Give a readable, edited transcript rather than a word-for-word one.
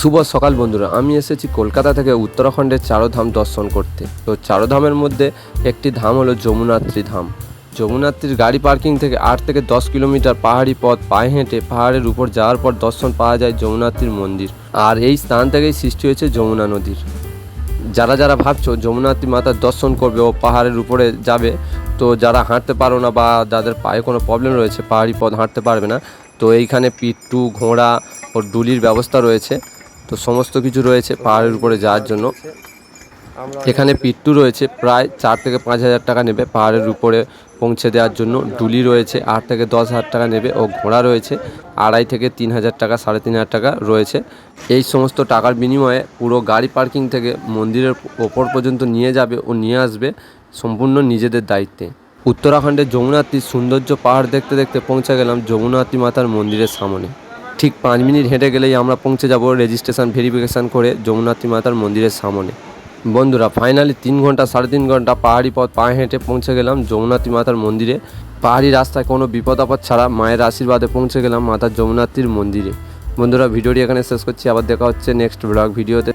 শুভ সকাল বন্ধুরা, আমি এসেছি কলকাতা থেকে উত্তরাখণ্ডের চারধাম দর্শন করতে। তো চারধামের মধ্যে একটি ধাম হলো যমুনাত্রী ধাম। যমুনাত্রীর গাড়ি পার্কিং থেকে 8 থেকে 10 কিলোমিটার পাহাড়ি পথ পায়ে হেঁটে পাহাড়ের উপর যাওয়ার পর দর্শন পাওয়া যায় যমুনাত্রীর মন্দির। আর এই স্থান থেকেই সৃষ্টি হয়েছে যমুনা নদীর। যারা যারা ভাবছো যমুনাত্রী মাতার দর্শন করবে ও পাহাড়ের উপরে যাবে, তো যারা হাঁটতে পারো না বা যাদের পায়ে কোনো প্রবলেম রয়েছে, পাহাড়ি পথ হাঁটতে পারবে না, তো এইখানে পিট্টু, ঘোড়া ও ডুলির ব্যবস্থা রয়েছে। তো সমস্ত কিছু রয়েছে পাহাড়ের উপরে যাওয়ার জন্য। এখানে পিট্টু রয়েছে, প্রায় 4 থেকে 5 হাজার টাকা নেবে পাহাড়ের উপরে পৌঁছে দেওয়ার জন্য। ডুলি রয়েছে 8 থেকে 10 হাজার টাকা নেবে ও ঘোড়া রয়েছে 2.5 থেকে 3 হাজার টাকা, 3.5 হাজার টাকা রয়েছে। এই সমস্ত টাকার বিনিময়ে পুরো গাড়ি পার্কিং থেকে মন্দিরের ওপর পর্যন্ত নিয়ে যাবে ও নিয়ে আসবে সম্পূর্ণ নিজেদের দায়িত্বে। উত্তরাখণ্ডের যমুনাত্রীর সৌন্দর্য পাহাড় দেখতে দেখতে পৌঁছে গেলাম যমুনাত্রী মাতার মন্দিরের সামনে। ঠিক 5 মিনিট হেঁটে গেলেই আমরা পৌঁছে যাব রেজিস্ট্রেশন ভেরিফিকেশান করে যমুনাত্রী মাতার মন্দিরের সামনে। বন্ধুরা, ফাইনালি 3 ঘন্টা 3.5 ঘন্টা পাহাড়ি পথ পায়ে হেঁটে পৌঁছে গেলাম যমুনাত্রী মাতার মন্দিরে। পাহাড়ি রাস্তায় কোনো বিপদ আপদ ছাড়া মায়ের আশীর্বাদে পৌঁছে গেলাম মাতা যমুনাত্রীর মন্দিরে। বন্ধুরা, ভিডিওটি এখানে শেষ করছি। আবার দেখা হচ্ছে নেক্সট ব্লগ ভিডিওতে।